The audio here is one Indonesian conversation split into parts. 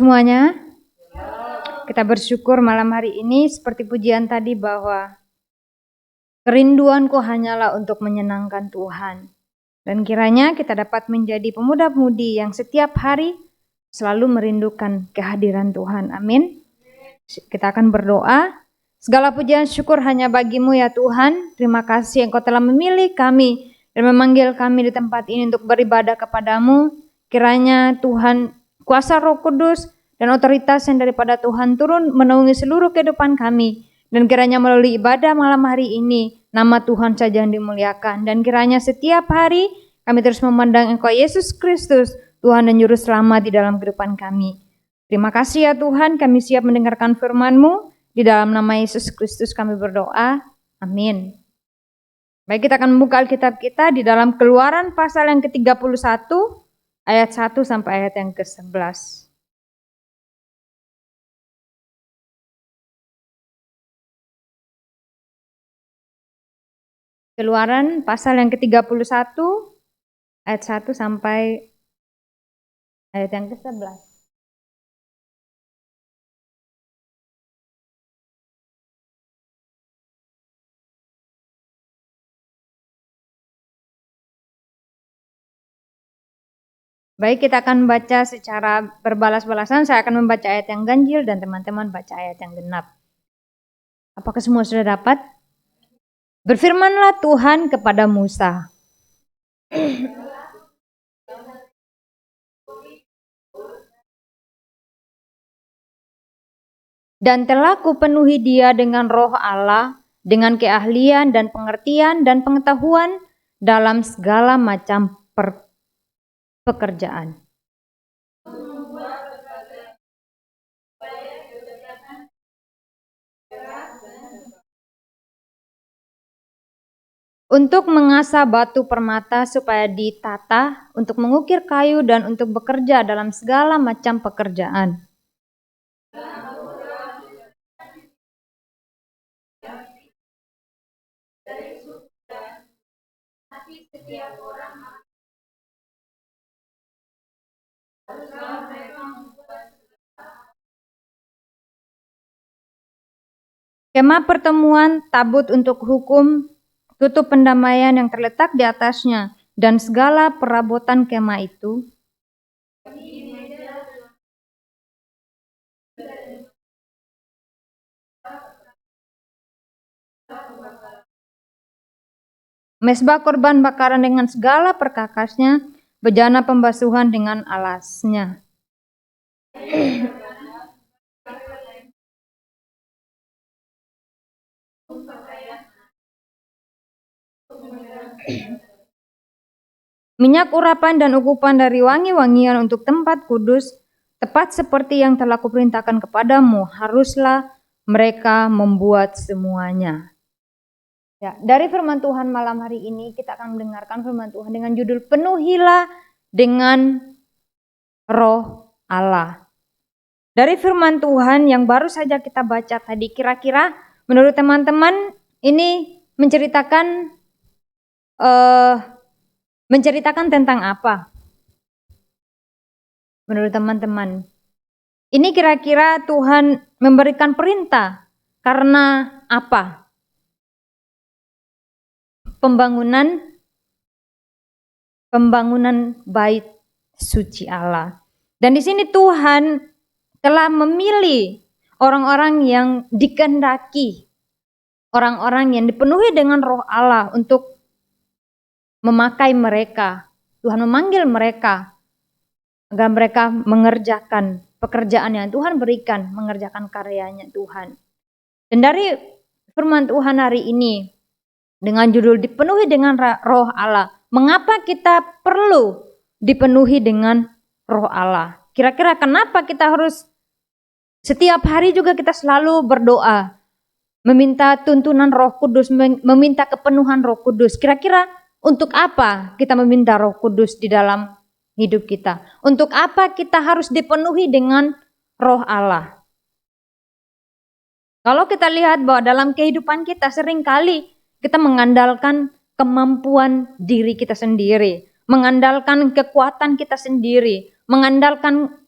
Semuanya, kita bersyukur malam hari ini seperti pujian tadi bahwa kerinduanku hanyalah untuk menyenangkan Tuhan. Dan kiranya kita dapat menjadi pemuda-pemudi yang setiap hari selalu merindukan kehadiran Tuhan. Amin. Kita akan berdoa. Segala pujian syukur hanya bagimu ya Tuhan. Terima kasih Engkau telah memilih kami dan memanggil kami di tempat ini untuk beribadah kepadamu. Kiranya Tuhan, kuasa Roh Kudus dan otoritas yang daripada Tuhan turun menaungi seluruh kehidupan kami. Dan kiranya melalui ibadah malam hari ini, nama Tuhan saja yang dimuliakan. Dan kiranya setiap hari kami terus memandang Engkau Yesus Kristus, Tuhan dan Juru Selamat di dalam kehidupan kami. Terima kasih ya Tuhan, kami siap mendengarkan firman-Mu. Di dalam nama Yesus Kristus kami berdoa. Amin. Baik, kita akan membuka Alkitab kita di dalam Keluaran pasal yang ke-31, ayat 1 sampai ayat yang ke-11. Keluaran pasal yang ke-31 ayat 1 sampai ayat yang ke-11. Baik, kita akan membaca secara berbalas-balasan. Saya akan membaca ayat yang ganjil dan teman-teman baca ayat yang genap. Apakah semua sudah dapat? Berfirmanlah Tuhan kepada Musa. Dan telah kupenuhi dia dengan roh Allah, dengan keahlian dan pengertian dan pengetahuan dalam segala macam pekerjaan. Untuk mengasah batu permata supaya ditata, untuk mengukir kayu dan untuk bekerja dalam segala macam pekerjaan. Kemah pertemuan, tabut untuk hukum, tutup pendamaian yang terletak di atasnya, dan segala perabotan kemah itu. Mezbah korban bakaran dengan segala perkakasnya, bejana pembasuhan dengan alasnya. Minyak urapan dan ukupan dari wangi-wangian untuk tempat kudus, tepat seperti yang telah kuperintahkan kepadamu, haruslah mereka membuat semuanya. Ya, dari firman Tuhan malam hari ini kita akan mendengarkan firman Tuhan dengan judul penuhilah dengan roh Allah. Dari firman Tuhan yang baru saja kita baca tadi, kira-kira menurut teman-teman ini menceritakan tentang apa? Menurut teman-teman, ini kira-kira Tuhan memberikan perintah karena apa? Pembangunan bait suci Allah. Dan di sini Tuhan telah memilih orang-orang yang dikehendaki, orang-orang yang dipenuhi dengan roh Allah untuk memakai mereka. Tuhan memanggil mereka agar mereka mengerjakan pekerjaan yang Tuhan berikan, mengerjakan karyanya Tuhan. Dan dari firman Tuhan hari ini dengan judul dipenuhi dengan roh Allah. Mengapa kita perlu dipenuhi dengan roh Allah? Kira-kira kenapa kita harus setiap hari juga kita selalu berdoa, meminta tuntunan Roh Kudus, meminta kepenuhan Roh Kudus. Kira-kira untuk apa kita meminta Roh Kudus di dalam hidup kita? Untuk apa kita harus dipenuhi dengan roh Allah? Kalau kita lihat bahwa dalam kehidupan kita seringkali kita mengandalkan kemampuan diri kita sendiri, mengandalkan kekuatan kita sendiri, mengandalkan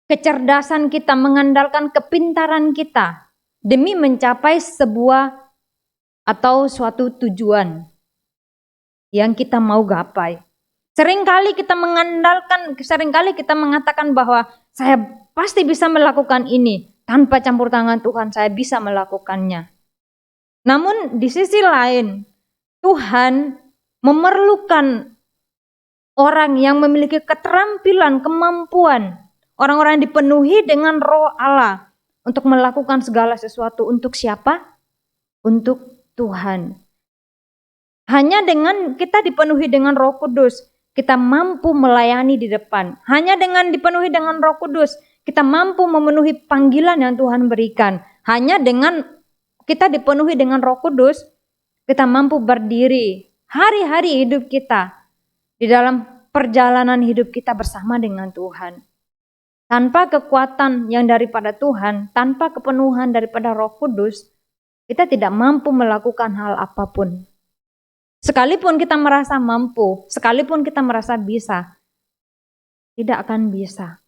kecerdasan kita, mengandalkan kepintaran kita demi mencapai sebuah atau suatu tujuan yang kita mau gapai. Seringkali kita mengatakan bahwa saya pasti bisa melakukan ini, tanpa campur tangan Tuhan saya bisa melakukannya. Namun di sisi lain, Tuhan memerlukan orang yang memiliki keterampilan, kemampuan, orang-orang yang dipenuhi dengan Roh Allah untuk melakukan segala sesuatu. Untuk siapa? Untuk Tuhan. Hanya dengan kita dipenuhi dengan Roh Kudus, kita mampu melayani di depan. Hanya dengan dipenuhi dengan Roh Kudus, kita mampu memenuhi panggilan yang Tuhan berikan. Hanya dengan kita dipenuhi dengan Roh Kudus, kita mampu berdiri hari-hari hidup kita di dalam perjalanan hidup kita bersama dengan Tuhan. Tanpa kekuatan yang daripada Tuhan, tanpa kepenuhan daripada Roh Kudus, kita tidak mampu melakukan hal apapun. Sekalipun kita merasa mampu, sekalipun kita merasa bisa, tidak akan bisa.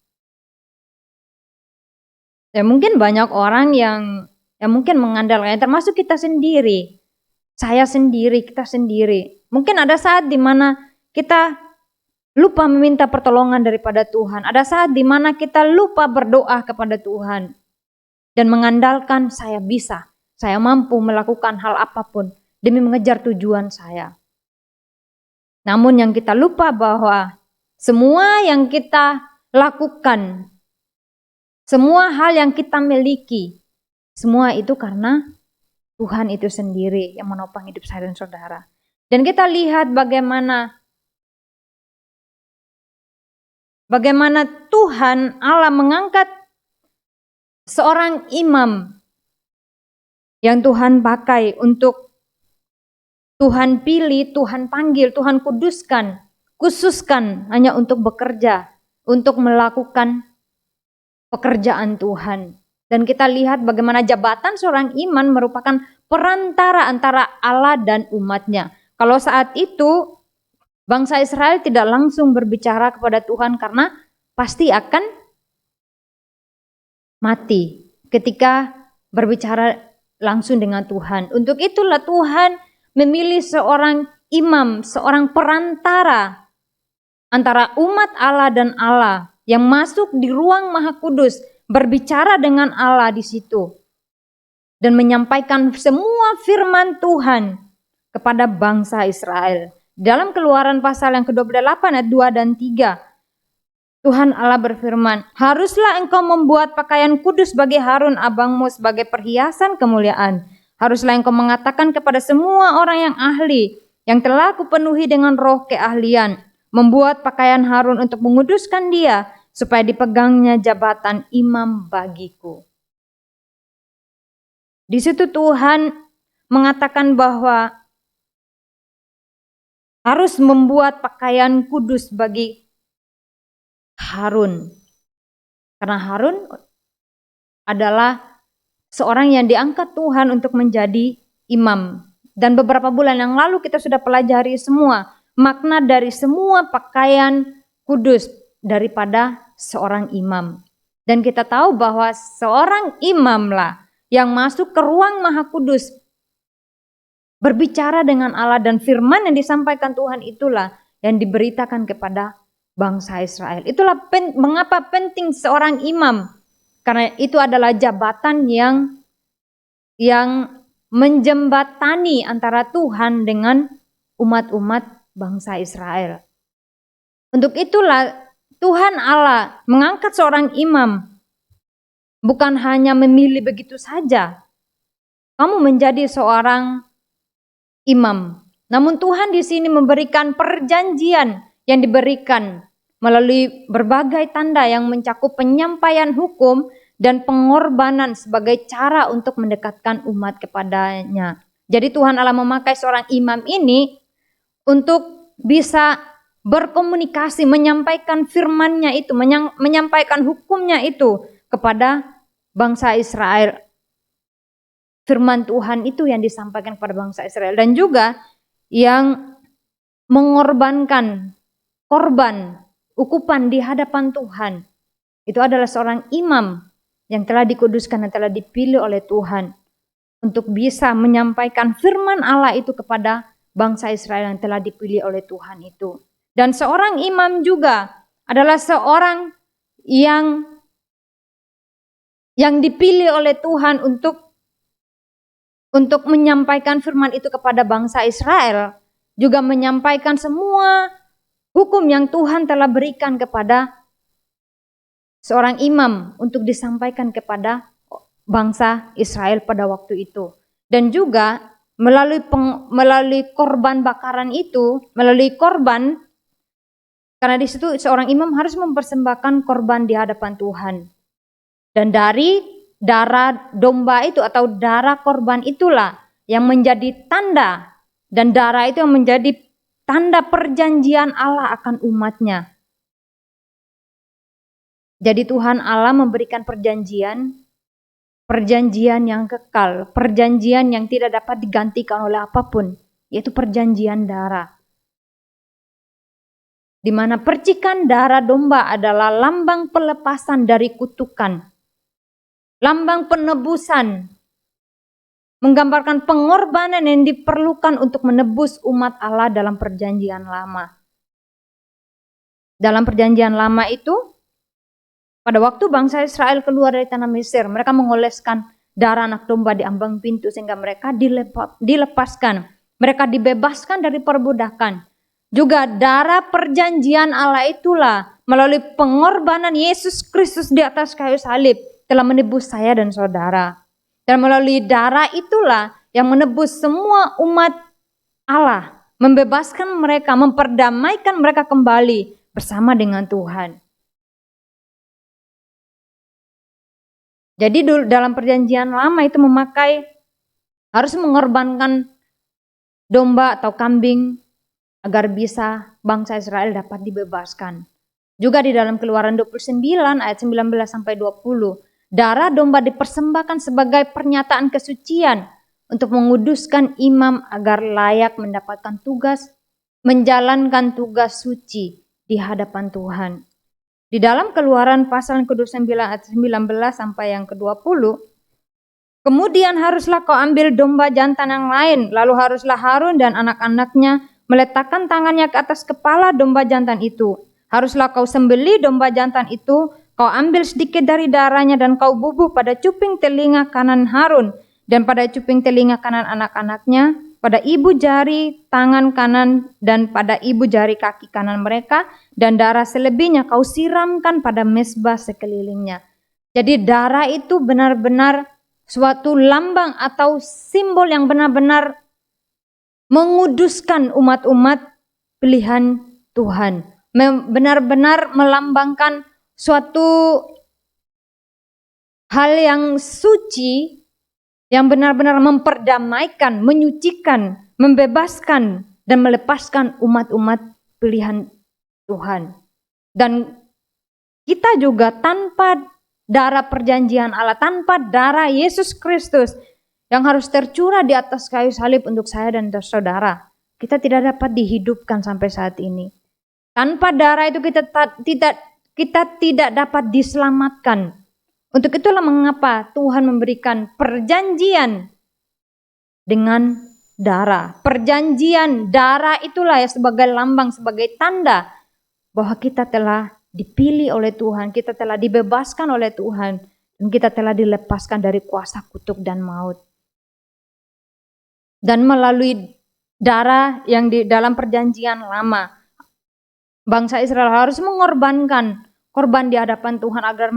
Ya mungkin banyak orang yang mungkin mengandalkan, termasuk kita sendiri. Saya sendiri, kita sendiri. Mungkin ada saat di mana kita lupa meminta pertolongan daripada Tuhan. Ada saat di mana kita lupa berdoa kepada Tuhan. Dan mengandalkan saya bisa, saya mampu melakukan hal apapun demi mengejar tujuan saya. Namun yang kita lupa bahwa semua yang kita lakukan, semua hal yang kita miliki, semua itu karena Tuhan itu sendiri yang menopang hidup saya dan saudara. Dan kita lihat bagaimana Tuhan Allah mengangkat seorang imam yang Tuhan pakai untuk Tuhan pilih, Tuhan panggil, Tuhan khususkan hanya untuk bekerja, untuk melakukan pekerjaan Tuhan. Dan kita lihat bagaimana jabatan seorang imam merupakan perantara antara Allah dan umatnya. Kalau saat itu bangsa Israel tidak langsung berbicara kepada Tuhan karena pasti akan mati ketika berbicara langsung dengan Tuhan. Untuk itulah Tuhan memilih seorang imam, seorang perantara antara umat Allah dan Allah yang masuk di ruang Maha Kudus, berbicara dengan Allah di situ dan menyampaikan semua firman Tuhan kepada bangsa Israel. Dalam Keluaran pasal yang ke-28 ayat 2 dan 3, Tuhan Allah berfirman, "Haruslah engkau membuat pakaian kudus bagi Harun abangmu sebagai perhiasan kemuliaan. Haruslah engkau mengatakan kepada semua orang yang ahli, yang telah kupenuhi dengan roh keahlian, membuat pakaian Harun untuk menguduskan dia, supaya dipegangnya jabatan imam bagiku." Di situ Tuhan mengatakan bahwa harus membuat pakaian kudus bagi Harun. Karena Harun adalah seorang yang diangkat Tuhan untuk menjadi imam. Dan beberapa bulan yang lalu kita sudah pelajari semua makna dari semua pakaian kudus daripada seorang imam. Dan kita tahu bahwa seorang imamlah yang masuk ke ruang Maha Kudus, berbicara dengan Allah, dan firman yang disampaikan Tuhan itulah yang diberitakan kepada bangsa Israel. Itulah mengapa penting seorang imam. Karena itu adalah jabatan yang menjembatani antara Tuhan dengan umat-umat bangsa Israel. Untuk itulah Tuhan Allah mengangkat seorang imam. Bukan hanya memilih begitu saja, kamu menjadi seorang imam. Namun Tuhan di sini memberikan perjanjian yang diberikan melalui berbagai tanda yang mencakup penyampaian hukum dan pengorbanan sebagai cara untuk mendekatkan umat kepadanya. Jadi Tuhan Allah memakai seorang imam ini untuk bisa berkomunikasi, menyampaikan firman-Nya itu, menyampaikan hukumnya itu kepada bangsa Israel. Firman Tuhan itu yang disampaikan kepada bangsa Israel, dan juga yang mengorbankan korban ukupan di hadapan Tuhan Itu adalah seorang imam yang telah dikuduskan dan telah dipilih oleh Tuhan untuk bisa menyampaikan firman Allah itu kepada bangsa Israel yang telah dipilih oleh Tuhan itu. Dan seorang imam juga adalah seorang yang dipilih oleh Tuhan untuk menyampaikan firman itu kepada bangsa Israel, juga menyampaikan semua hukum yang Tuhan telah berikan kepada seorang imam untuk disampaikan kepada bangsa Israel pada waktu itu. Dan juga melalui korban bakaran itu, melalui korban, karena di situ seorang imam harus mempersembahkan korban di hadapan Tuhan. Dan dari darah domba itu atau darah korban itulah yang menjadi tanda, dan darah itu yang menjadi tanda perjanjian Allah akan umatnya. Jadi Tuhan Allah memberikan perjanjian yang kekal, perjanjian yang tidak dapat digantikan oleh apapun, yaitu perjanjian darah. Di mana percikan darah domba adalah lambang pelepasan dari kutukan. Lambang penebusan, menggambarkan pengorbanan yang diperlukan untuk menebus umat Allah dalam perjanjian lama. Dalam perjanjian lama itu, pada waktu bangsa Israel keluar dari tanah Mesir, mereka mengoleskan darah anak domba di ambang pintu sehingga mereka dilepaskan. Mereka dibebaskan dari perbudakan. Juga darah perjanjian Allah itulah melalui pengorbanan Yesus Kristus di atas kayu salib telah menebus saya dan saudara. Dan melalui darah itulah yang menebus semua umat Allah, membebaskan mereka, memperdamaikan mereka kembali bersama dengan Tuhan. Jadi dalam perjanjian lama itu harus mengorbankan domba atau kambing agar bisa bangsa Israel dapat dibebaskan. Juga di dalam Keluaran 29 ayat 19 sampai 20, darah domba dipersembahkan sebagai pernyataan kesucian untuk menguduskan imam agar layak mendapatkan menjalankan tugas suci di hadapan Tuhan. Di dalam Keluaran pasal yang ke-29 ayat 19 sampai yang ke-20, kemudian haruslah kau ambil domba jantan yang lain, lalu haruslah Harun dan anak-anaknya meletakkan tangannya ke atas kepala domba jantan itu. Haruslah kau sembelih domba jantan itu, kau ambil sedikit dari darahnya dan kau bubuh pada cuping telinga kanan Harun dan pada cuping telinga kanan anak-anaknya, pada ibu jari tangan kanan dan pada ibu jari kaki kanan mereka, dan darah selebihnya kau siramkan pada mezbah sekelilingnya. Jadi darah itu benar-benar suatu lambang atau simbol yang benar-benar menguduskan umat-umat pilihan Tuhan. Benar-benar melambangkan suatu hal yang suci, yang benar-benar memperdamaikan, menyucikan, membebaskan, dan melepaskan umat-umat pilihan Tuhan. Dan kita juga tanpa darah perjanjian Allah, tanpa darah Yesus Kristus yang harus tercurah di atas kayu salib untuk saya dan saudara, kita tidak dapat dihidupkan sampai saat ini. Tanpa darah itu kita tidak dapat diselamatkan. Untuk itulah mengapa Tuhan memberikan perjanjian dengan darah. Perjanjian darah itulah ya sebagai lambang, sebagai tanda bahwa kita telah dipilih oleh Tuhan, kita telah dibebaskan oleh Tuhan, dan kita telah dilepaskan dari kuasa kutuk dan maut. Dan melalui darah yang di dalam perjanjian lama, bangsa Israel harus mengorbankan korban di hadapan Tuhan agar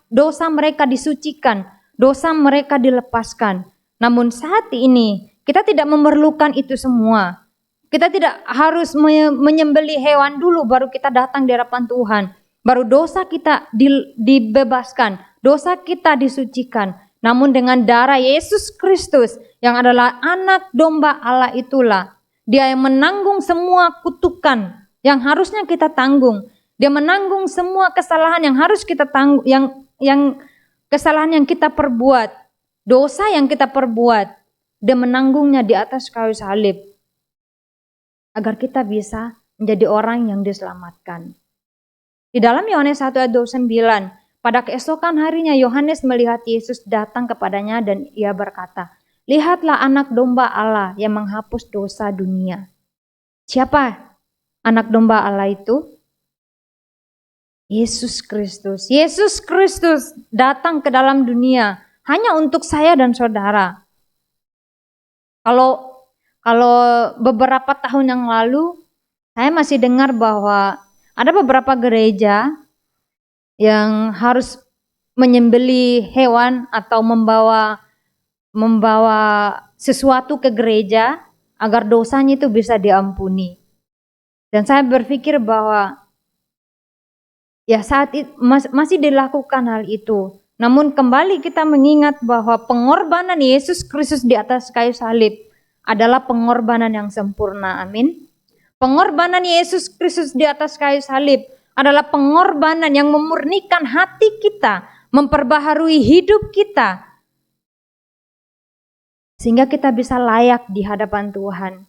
dosa mereka disucikan, dosa mereka dilepaskan. Namun saat ini kita tidak memerlukan itu semua. Kita tidak harus menyembelih hewan dulu baru kita datang di hadapan Tuhan. Baru dosa kita dibebaskan, dosa kita disucikan. Namun dengan darah Yesus Kristus yang adalah anak domba Allah itulah, Dia yang menanggung semua kutukan yang harusnya kita tanggung. Dia menanggung semua kesalahan yang harus kita tanggung, yang kesalahan yang kita perbuat, dosa yang kita perbuat. Dia menanggungnya di atas kayu salib agar kita bisa menjadi orang yang diselamatkan. Di dalam Yohanes 1 ayat 29, pada keesokan harinya Yohanes melihat Yesus datang kepadanya dan ia berkata, "Lihatlah anak domba Allah yang menghapus dosa dunia." Siapa anak domba Allah itu? Yesus Kristus. Yesus Kristus datang ke dalam dunia hanya untuk saya dan saudara. Kalau beberapa tahun yang lalu, saya masih dengar bahwa ada beberapa gereja yang harus menyembelih hewan atau membawa sesuatu ke gereja agar dosanya itu bisa diampuni. Dan saya berpikir bahwa ya saat itu masih dilakukan hal itu. Namun kembali kita mengingat bahwa pengorbanan Yesus Kristus di atas kayu salib adalah pengorbanan yang sempurna. Amin. Pengorbanan Yesus Kristus di atas kayu salib adalah pengorbanan yang memurnikan hati kita, memperbaharui hidup kita, sehingga kita bisa layak di hadapan Tuhan.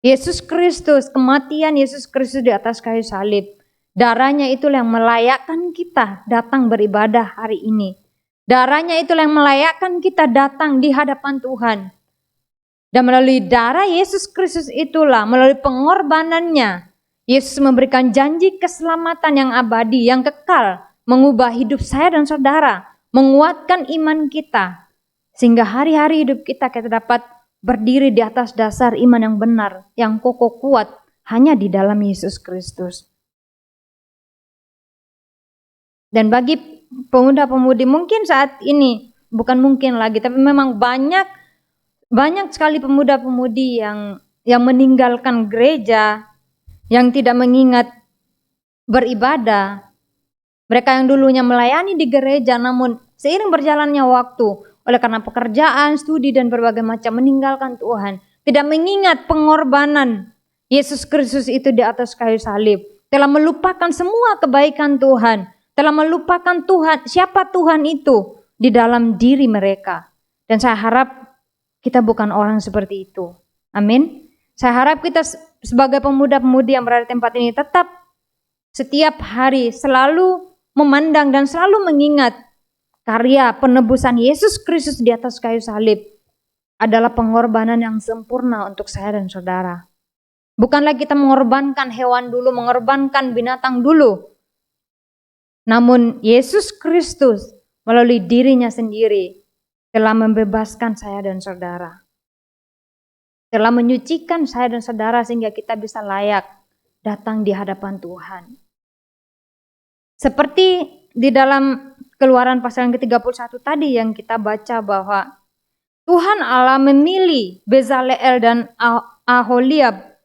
Yesus Kristus, kematian Yesus Kristus di atas kayu salib, darahnya itulah yang melayakkan kita datang beribadah hari ini. Darahnya itulah yang melayakkan kita datang di hadapan Tuhan. Dan melalui darah Yesus Kristus itulah, melalui pengorbanannya, Yesus memberikan janji keselamatan yang abadi, yang kekal, mengubah hidup saya dan saudara, menguatkan iman kita, sehingga hari-hari hidup kita dapat berdiri di atas dasar iman yang benar, yang kokoh kuat, hanya di dalam Yesus Kristus. Dan bagi pemuda-pemudi mungkin saat ini, bukan mungkin lagi, tapi memang banyak sekali pemuda-pemudi yang meninggalkan gereja, yang tidak mengingat beribadah. Mereka yang dulunya melayani di gereja, namun seiring berjalannya waktu, oleh karena pekerjaan, studi, dan berbagai macam meninggalkan Tuhan, tidak mengingat pengorbanan Yesus Kristus itu di atas kayu salib, telah melupakan semua kebaikan Tuhan, telah melupakan Tuhan, siapa Tuhan itu di dalam diri mereka. Dan saya harap kita bukan orang seperti itu. Amin. Saya harap kita sebagai pemuda-pemudi yang berada di tempat ini tetap setiap hari selalu memandang dan selalu mengingat karya penebusan Yesus Kristus di atas kayu salib adalah pengorbanan yang sempurna untuk saya dan saudara. Bukanlah kita mengorbankan hewan dulu, mengorbankan binatang dulu. Namun Yesus Kristus melalui dirinya sendiri telah membebaskan saya dan saudara. Telah menyucikan saya dan saudara sehingga kita bisa layak datang di hadapan Tuhan. Seperti di dalam Keluaran pasal yang ke-31 tadi yang kita baca bahwa Tuhan Allah memilih Bezaleel dan Aholiab.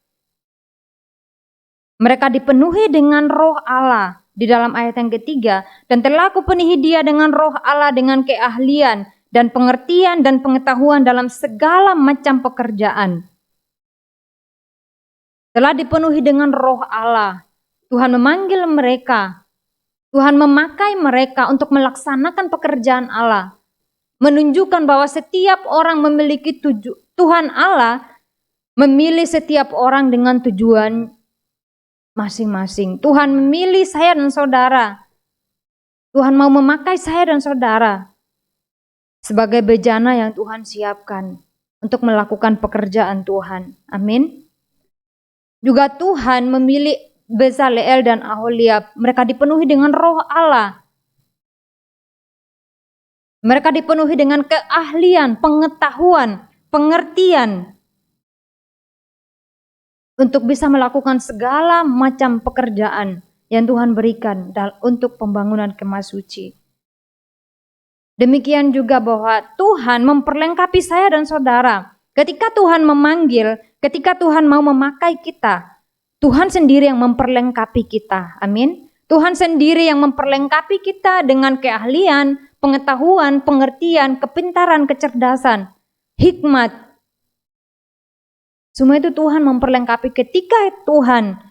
Mereka dipenuhi dengan roh Allah di dalam ayat yang ketiga, dan telah kupenuhi dia dengan roh Allah dengan keahlian dan pengertian dan pengetahuan dalam segala macam pekerjaan. Telah dipenuhi dengan roh Allah. Tuhan memanggil mereka. Tuhan memakai mereka untuk melaksanakan pekerjaan Allah. Menunjukkan bahwa setiap orang memiliki Tuhan Allah memilih setiap orang dengan tujuan masing-masing. Tuhan memilih saya dan saudara. Tuhan mau memakai saya dan saudara sebagai bejana yang Tuhan siapkan untuk melakukan pekerjaan Tuhan. Amin. Juga Tuhan memilih Bezaleel dan Aholiab. Mereka dipenuhi dengan roh Allah. Mereka dipenuhi dengan keahlian, pengetahuan, pengertian untuk bisa melakukan segala macam pekerjaan yang Tuhan berikan untuk pembangunan kemah suci. Demikian juga bahwa Tuhan memperlengkapi saya dan saudara. Ketika Tuhan memanggil, ketika Tuhan mau memakai kita, Tuhan sendiri yang memperlengkapi kita. Amin. Tuhan sendiri yang memperlengkapi kita dengan keahlian, pengetahuan, pengertian, kepintaran, kecerdasan, hikmat. Semua itu Tuhan memperlengkapi ketika Tuhan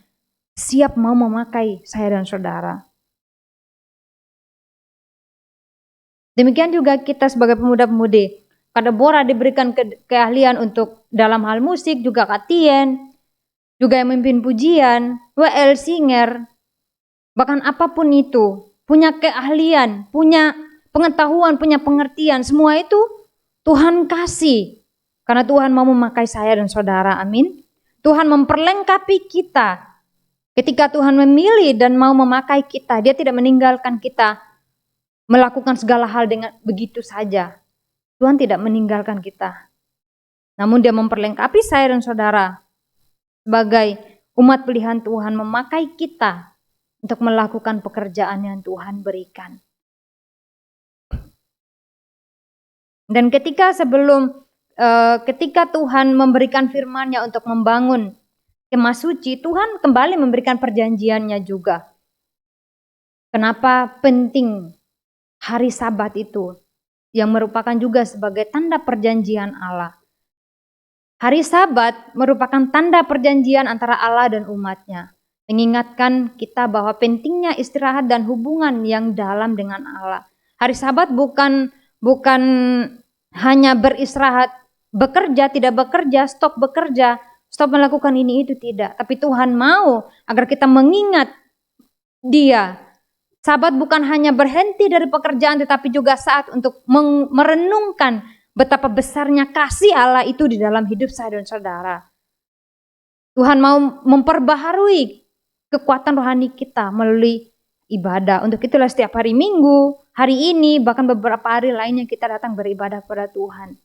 siap mau memakai saya dan saudara. Demikian juga kita sebagai pemuda-pemudi. Kak Deborah diberikan keahlian untuk dalam hal musik, juga Kak Tien, juga yang memimpin pujian, WL Singer, bahkan apapun itu, punya keahlian, punya pengetahuan, punya pengertian, semua itu Tuhan kasih. Karena Tuhan mau memakai saya dan saudara, amin. Tuhan memperlengkapi kita. Ketika Tuhan memilih dan mau memakai kita, Dia tidak meninggalkan kita melakukan segala hal dengan begitu saja. Tuhan tidak meninggalkan kita. Namun Dia memperlengkapi saya dan saudara sebagai umat pilihan Tuhan, memakai kita untuk melakukan pekerjaan yang Tuhan berikan. Dan ketika Tuhan memberikan firman-Nya untuk membangun kemah suci, Tuhan kembali memberikan perjanjiannya juga. Kenapa penting hari Sabat itu, yang merupakan juga sebagai tanda perjanjian Allah. Hari Sabat merupakan tanda perjanjian antara Allah dan umatnya, mengingatkan kita bahwa pentingnya istirahat dan hubungan yang dalam dengan Allah. Hari Sabat bukan hanya beristirahat, bekerja, tidak bekerja, stop bekerja, stop melakukan ini itu, tidak. Tapi Tuhan mau agar kita mengingat Dia. Sabat bukan hanya berhenti dari pekerjaan, tetapi juga saat untuk merenungkan betapa besarnya kasih Allah itu di dalam hidup saya dan saudara. Tuhan mau memperbaharui kekuatan rohani kita melalui ibadah. Untuk itulah setiap hari Minggu, hari ini, bahkan beberapa hari lainnya kita datang beribadah kepada Tuhan.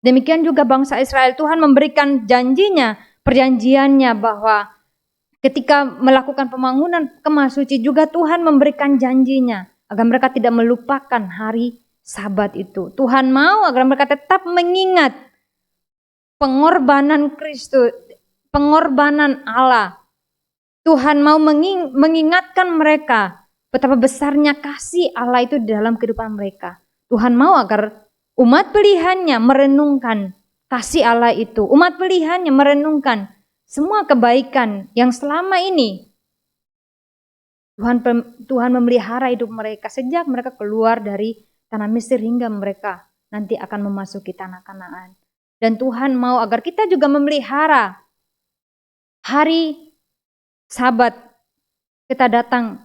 Demikian juga bangsa Israel, Tuhan memberikan janjinya, perjanjiannya bahwa ketika melakukan pembangunan kemah suci juga Tuhan memberikan janjinya agar mereka tidak melupakan hari Sabat itu. Tuhan mau agar mereka tetap mengingat pengorbanan Kristus, pengorbanan Allah. Tuhan mau mengingatkan mereka betapa besarnya kasih Allah itu di dalam kehidupan mereka. Tuhan mau agar umat pilihannya merenungkan kasih Allah itu. Umat pilihannya merenungkan semua kebaikan yang selama ini Tuhan memelihara hidup mereka sejak mereka keluar dari tanah Mesir hingga mereka nanti akan memasuki tanah Kanaan. Dan Tuhan mau agar kita juga memelihara hari Sabat, kita datang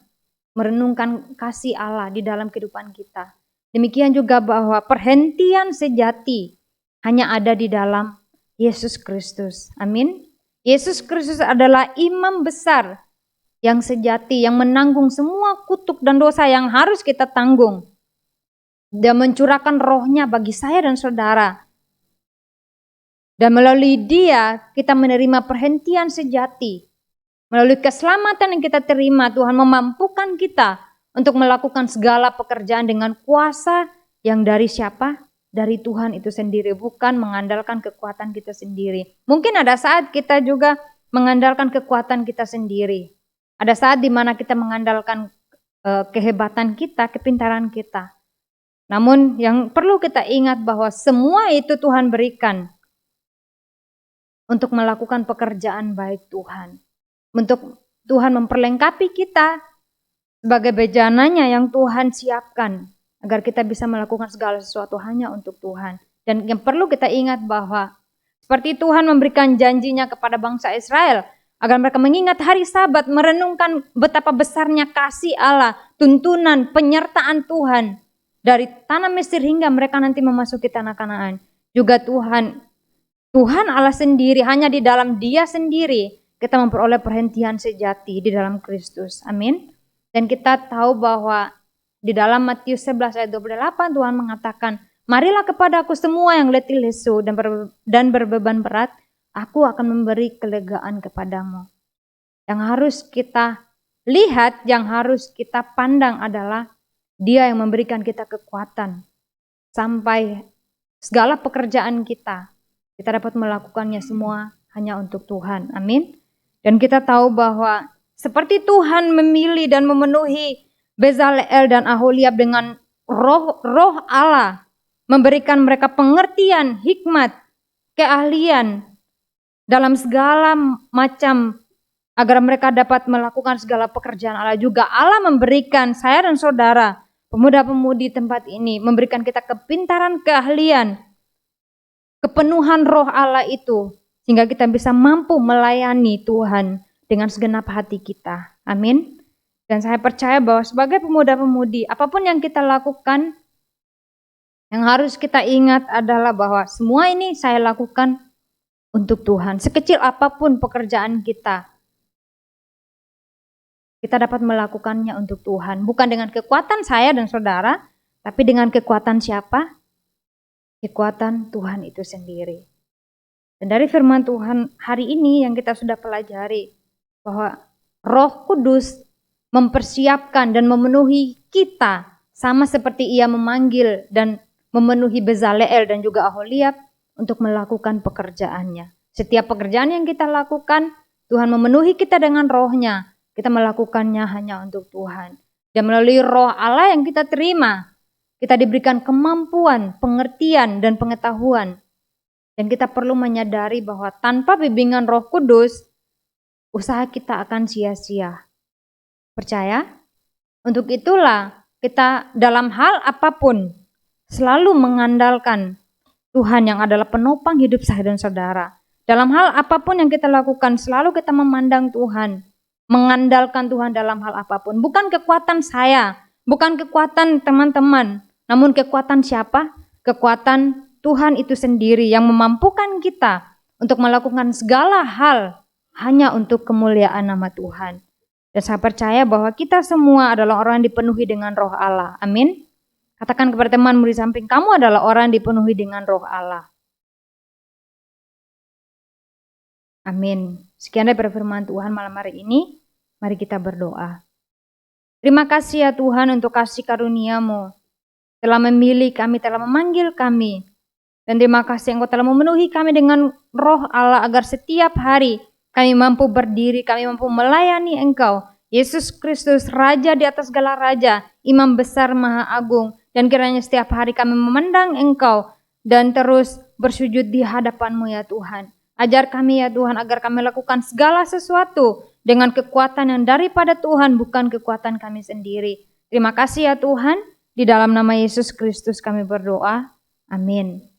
merenungkan kasih Allah di dalam kehidupan kita. Demikian juga bahwa perhentian sejati hanya ada di dalam Yesus Kristus. Amin. Yesus Kristus adalah imam besar yang sejati, yang menanggung semua kutuk dan dosa yang harus kita tanggung. Dia mencurahkan rohnya bagi saya dan saudara. Dan melalui Dia kita menerima perhentian sejati. Melalui keselamatan yang kita terima, Tuhan memampukan kita untuk melakukan segala pekerjaan dengan kuasa yang dari siapa? Dari Tuhan itu sendiri, bukan mengandalkan kekuatan kita sendiri. Mungkin ada saat kita juga mengandalkan kekuatan kita sendiri. Ada saat di mana kita mengandalkan kehebatan kita, kepintaran kita. Namun yang perlu kita ingat bahwa semua itu Tuhan berikan untuk melakukan pekerjaan baik Tuhan. Untuk Tuhan memperlengkapi kita sebagai bejananya yang Tuhan siapkan agar kita bisa melakukan segala sesuatu hanya untuk Tuhan. Dan yang perlu kita ingat bahwa seperti Tuhan memberikan janjinya kepada bangsa Israel agar mereka mengingat hari Sabat, merenungkan betapa besarnya kasih Allah, tuntunan, penyertaan Tuhan dari tanah Mesir hingga mereka nanti memasuki tanah Kanaan. Juga Tuhan Allah sendiri, hanya di dalam Dia sendiri kita memperoleh perhentian sejati di dalam Kristus. Amin. Dan kita tahu bahwa di dalam Matius 11 ayat 28 Tuhan mengatakan, marilah kepadaku semua yang letih lesu dan berbeban berat, aku akan memberi kelegaan kepadamu. Yang harus kita lihat, yang harus kita pandang adalah Dia yang memberikan kita kekuatan sampai segala pekerjaan kita dapat melakukannya semua hanya untuk Tuhan. Amin. Dan kita tahu bahwa seperti Tuhan memilih dan memenuhi Bezalel dan Aholiab dengan roh Allah, memberikan mereka pengertian, hikmat, keahlian dalam segala macam agar mereka dapat melakukan segala pekerjaan Allah. Juga Allah memberikan saya dan saudara, pemuda-pemudi tempat ini, memberikan kita kepintaran, keahlian, kepenuhan roh Allah itu, sehingga kita bisa mampu melayani Tuhan dengan segenap hati kita. Amin. Dan saya percaya bahwa sebagai pemuda-pemudi, apapun yang kita lakukan, yang harus kita ingat adalah bahwa semua ini saya lakukan untuk Tuhan. Sekecil apapun pekerjaan kita, kita dapat melakukannya untuk Tuhan. Bukan dengan kekuatan saya dan saudara, tapi dengan kekuatan siapa? Kekuatan Tuhan itu sendiri. Dan dari firman Tuhan hari ini yang kita sudah pelajari, bahwa Roh Kudus mempersiapkan dan memenuhi kita sama seperti Ia memanggil dan memenuhi Bezaleel dan juga Aholiab untuk melakukan pekerjaannya. Setiap pekerjaan yang kita lakukan, Tuhan memenuhi kita dengan rohnya. Kita melakukannya hanya untuk Tuhan. Dan melalui roh Allah yang kita terima, kita diberikan kemampuan, pengertian, dan pengetahuan. Dan kita perlu menyadari bahwa tanpa bimbingan Roh Kudus, usaha kita akan sia-sia. Percaya? Untuk itulah kita dalam hal apapun selalu mengandalkan Tuhan yang adalah penopang hidup saya dan saudara. Dalam hal apapun yang kita lakukan, selalu kita memandang Tuhan, mengandalkan Tuhan dalam hal apapun. Bukan kekuatan saya, bukan kekuatan teman-teman, namun kekuatan siapa? Kekuatan Tuhan itu sendiri yang memampukan kita untuk melakukan segala hal hanya untuk kemuliaan nama Tuhan. Dan saya percaya bahwa kita semua adalah orang yang dipenuhi dengan roh Allah. Amin. Katakan kepada temanmu di samping, kamu adalah orang yang dipenuhi dengan roh Allah. Amin. Sekian dari firman Tuhan malam hari ini. Mari kita berdoa. Terima kasih ya Tuhan untuk kasih karunia-Mu. Telah memilih kami, telah memanggil kami. Dan terima kasih Engkau telah memenuhi kami dengan roh Allah agar setiap hari kami mampu berdiri, kami mampu melayani Engkau. Yesus Kristus, Raja di atas segala Raja, Imam besar Maha Agung. Dan kiranya setiap hari kami memandang Engkau dan terus bersujud di hadapan-Mu ya Tuhan. Ajar kami ya Tuhan agar kami lakukan segala sesuatu dengan kekuatan yang daripada Tuhan, bukan kekuatan kami sendiri. Terima kasih ya Tuhan, di dalam nama Yesus Kristus kami berdoa. Amin.